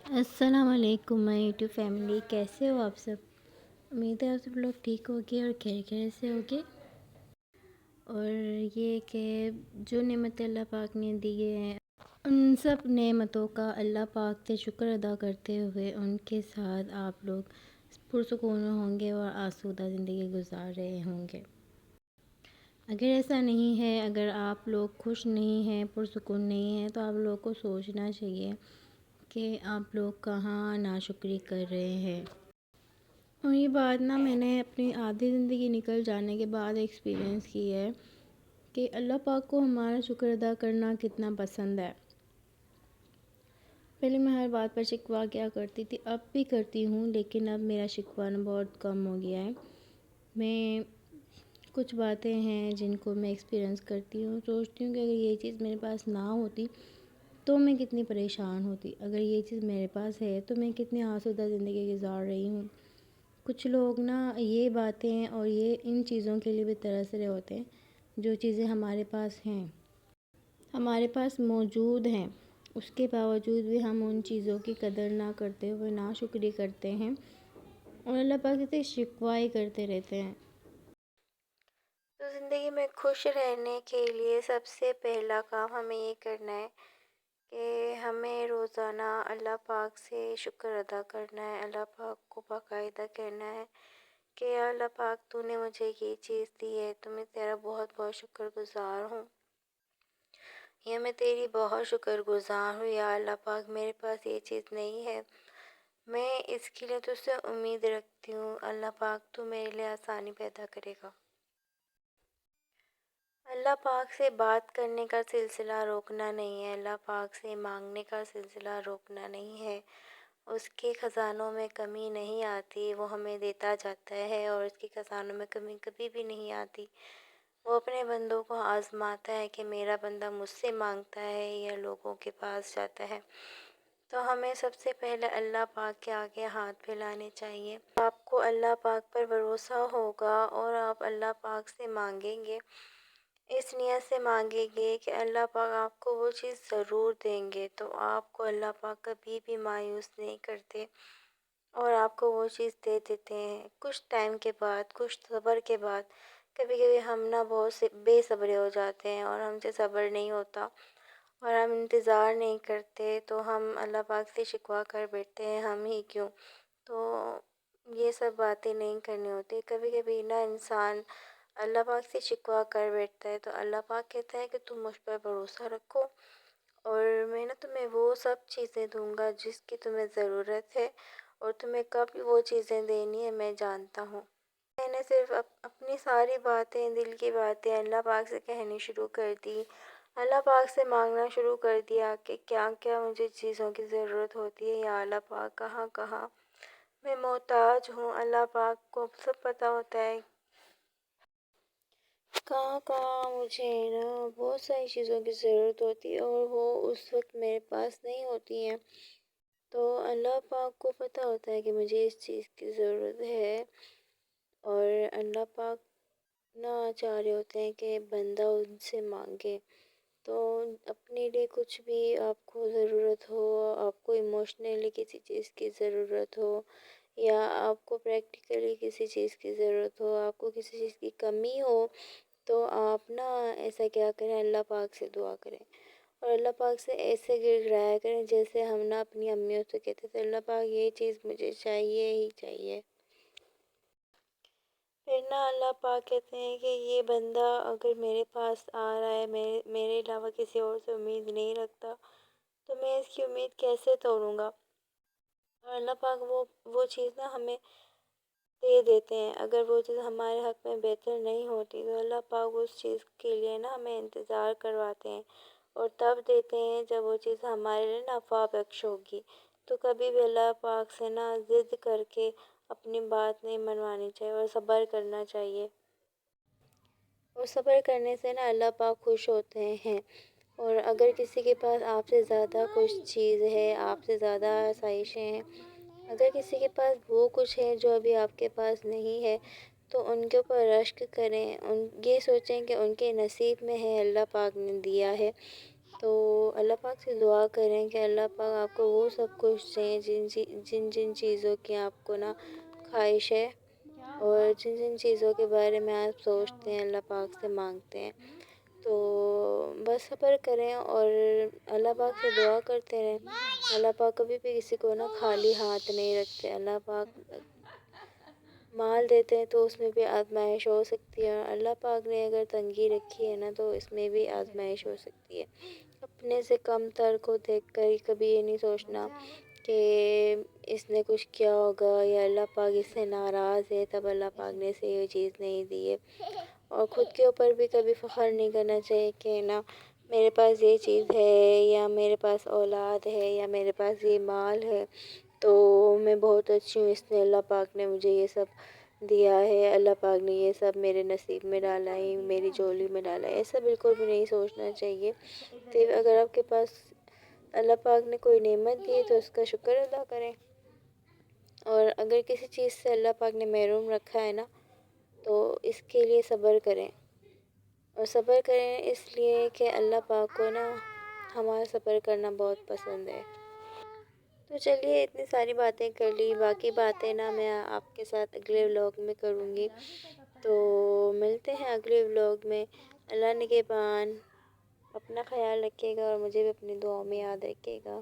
السلام علیکم مائی YouTube family, کیسے ہو آپ سب؟ امید ہے آپ سب لوگ ٹھیک ہوگے اور خیر سے ہوگے۔ اور یہ کہ جو نعمت اللہ پاک نے دی ہیں ان سب نعمتوں کا اللہ پاک سے شکر ادا کرتے ہوئے ان کے ساتھ آپ لوگ پرسکون ہوں گے اور آسودہ زندگی گزار رہے ہوں گے۔ اگر ایسا نہیں ہے، اگر آپ لوگ خوش نہیں ہیں، پرسکون نہیں ہیں، تو آپ لوگوں کو سوچنا چاہیے کہ آپ لوگ کہاں ناشکری کر رہے ہیں۔ اور یہ بات میں نے اپنی آدھی زندگی نکل جانے کے بعد ایکسپیرینس کی ہے کہ اللہ پاک کو ہمارا شکر ادا کرنا کتنا پسند ہے۔ پہلے میں ہر بات پر شکوہ کیا کرتی تھی، اب بھی کرتی ہوں، لیکن اب میرا شکوہ بہت کم ہو گیا ہے۔ میں کچھ باتیں ہیں جن کو میں ایکسپیرینس کرتی ہوں، سوچتی ہوں کہ اگر یہ چیز میرے پاس نہ ہوتی تو میں کتنی پریشان ہوتی، اگر یہ چیز میرے پاس ہے تو میں کتنی آسودہ زندگی گزار رہی ہوں۔ کچھ لوگ یہ باتیں اور یہ ان چیزوں کے لیے بھی ترس رہے ہوتے ہیں جو چیزیں ہمارے پاس ہیں، ہمارے پاس موجود ہیں، اس کے باوجود بھی ہم ان چیزوں کی قدر نہ کرتے ہوئے ناشکری کرتے ہیں اور اللہ پاک سے شکوہ ہی کرتے رہتے ہیں۔ تو زندگی میں خوش رہنے کے لیے سب سے پہلا کام ہمیں یہ کرنا ہے کہ ہمیں روزانہ اللہ پاک سے شکر ادا کرنا ہے، اللہ پاک کو باقاعدہ کہنا ہے کہ یا اللہ پاک تو نے مجھے یہ چیز دی ہے، تو میں تیرا بہت بہت شکر گزار ہوں، یا میں تیری بہت شکر گزار ہوں یا اللہ پاک میرے پاس یہ چیز نہیں ہے، میں اس کے لیے تجھ سے امید رکھتی ہوں، اللہ پاک تو میرے لیے آسانی پیدا کرے گا۔ اللہ پاک سے بات کرنے کا سلسلہ روکنا نہیں ہے، اللہ پاک سے مانگنے کا سلسلہ روکنا نہیں ہے۔ اس کے خزانوں میں کمی نہیں آتی، وہ ہمیں دیتا جاتا ہے، اور اس کے خزانوں میں کمی کبھی بھی نہیں آتی۔ وہ اپنے بندوں کو آزماتا ہے کہ میرا بندہ مجھ سے مانگتا ہے یا لوگوں کے پاس جاتا ہے۔ تو ہمیں سب سے پہلے اللہ پاک کے آگے ہاتھ پھیلانے چاہیے۔ آپ کو اللہ پاک پر بھروسہ ہوگا اور آپ اللہ پاک سے مانگیں گے، اس نیت سے مانگیں گے کہ اللہ پاک آپ کو وہ چیز ضرور دیں گے، تو آپ کو اللہ پاک کبھی بھی مایوس نہیں کرتے اور آپ کو وہ چیز دے دیتے ہیں۔ کچھ ٹائم کے بعد، کچھ صبر کے بعد، کبھی کبھی ہم بہت سے بے صبرے ہو جاتے ہیں اور ہم سے صبر نہیں ہوتا اور ہم انتظار نہیں کرتے، تو ہم اللہ پاک سے شکوہ کر بیٹھتے ہیں، ہم ہی کیوں۔ تو یہ سب باتیں نہیں کرنی ہوتی۔ کبھی کبھی انسان اللہ پاک سے شکوہ کر بیٹھتا ہے تو اللہ پاک کہتا ہے کہ تم مجھ پر بھروسہ رکھو اور میں تمہیں وہ سب چیزیں دوں گا جس کی تمہیں ضرورت ہے، اور تمہیں کب وہ چیزیں دینی ہے میں جانتا ہوں۔ میں نے صرف اپنی ساری باتیں، دل کی باتیں اللہ پاک سے کہنی شروع کر دی، اللہ پاک سے مانگنا شروع کر دیا کہ کیا کیا مجھے چیزوں کی ضرورت ہوتی ہے، یا اللہ پاک کہاں کہاں میں محتاج ہوں۔ اللہ پاک کو سب پتہ ہوتا ہے کہاں کہاں مجھے بہت ساری چیزوں کی ضرورت ہوتی ہے اور وہ اس وقت میرے پاس نہیں ہوتی ہیں، تو اللہ پاک کو پتہ ہوتا ہے کہ مجھے اس چیز کی ضرورت ہے، اور اللہ پاک چاہ رہے ہوتے ہیں کہ بندہ ان سے مانگے۔ تو اپنے لیے کچھ بھی آپ کو ضرورت ہو، آپ کو ایموشنلی کسی چیز کی ضرورت ہو یا آپ کو پریکٹیکلی کسی چیز کی ضرورت ہو، آپ کو کسی چیز کی کمی ہو، تو آپ ایسا کیا کریں، اللہ پاک سے دعا کریں اور اللہ پاک سے ایسے گر گرایا کریں جیسے ہم اپنی امیوں سے کہتے تھے، اللہ پاک یہ چیز مجھے چاہیے ہی چاہیے۔ پھر اللہ پاک کہتے ہیں کہ یہ بندہ اگر میرے پاس آ رہا ہے، میرے علاوہ کسی اور سے امید نہیں رکھتا، تو میں اس کی امید کیسے توڑوں گا؟ اور اللہ پاک وہ چیز ہمیں دے دیتے ہیں۔ اگر وہ چیز ہمارے حق میں بہتر نہیں ہوتی تو اللہ پاک اس چیز کے لیے ہمیں انتظار کرواتے ہیں اور تب دیتے ہیں جب وہ چیز ہمارے لیے نفع بخش ہوگی۔ تو کبھی بھی اللہ پاک سے ضد کر کے اپنی بات نہیں منوانی چاہیے اور صبر کرنا چاہیے، اور صبر کرنے سے اللہ پاک خوش ہوتے ہیں۔ اور اگر کسی کے پاس آپ سے زیادہ کچھ چیز ہے، آپ سے زیادہ آسائشیں ہیں، اگر کسی کے پاس وہ کچھ ہے جو ابھی آپ کے پاس نہیں ہے، تو ان کے اوپر رشک کریں، یہ سوچیں کہ ان کے نصیب میں ہے، اللہ پاک نے دیا ہے، تو اللہ پاک سے دعا کریں کہ اللہ پاک آپ کو وہ سب کچھ دیں جن جن چیزوں کی آپ کو نا خواہش ہے، اور جن جن چیزوں کے بارے میں آپ سوچتے ہیں اللہ پاک سے مانگتے ہیں، تو بس صبر کریں اور اللہ پاک سے دعا کرتے رہیں۔ اللہ پاک کبھی بھی کسی کو نا خالی ہاتھ نہیں رکھتے۔ اللہ پاک مال دیتے ہیں تو اس میں بھی آزمائش ہو سکتی ہے، اور اللہ پاک نے اگر تنگی رکھی ہے نا تو اس میں بھی آزمائش ہو سکتی ہے۔ اپنے سے کم تر کو دیکھ کر کبھی یہ نہیں سوچنا کہ اس نے کچھ کیا ہوگا یا اللہ پاک اس سے ناراض ہے تب اللہ پاک نے اسے یہ چیز نہیں دی ہے۔ اور خود کے اوپر بھی کبھی فخر نہیں کرنا چاہیے کہ نا میرے پاس یہ چیز ہے، یا میرے پاس اولاد ہے، یا میرے پاس یہ مال ہے تو میں بہت اچھی ہوں، اس نے اللہ پاک نے مجھے یہ سب دیا ہے، اللہ پاک نے یہ سب میرے نصیب میں ڈالا ہے، میری جھولی میں ڈالا ہے۔ ایسا بالکل بھی نہیں سوچنا چاہیے۔ تو اگر آپ کے پاس اللہ پاک نے کوئی نعمت دی ہے تو اس کا شکر ادا کریں، اور اگر کسی چیز سے اللہ پاک نے محروم رکھا ہے نا تو اس کے لیے صبر کریں، اور صبر کریں اس لیے کہ اللہ پاک کو نا ہمارا صبر کرنا بہت پسند ہے۔ تو چلیے اتنی ساری باتیں کر لی، باقی باتیں نا میں آپ کے ساتھ اگلے ولاگ میں کروں گی۔ تو ملتے ہیں اگلے ولاگ میں۔ اللہ نگہبان، اپنا خیال رکھیے گا اور مجھے بھی اپنی دعاؤں میں یاد رکھیے گا۔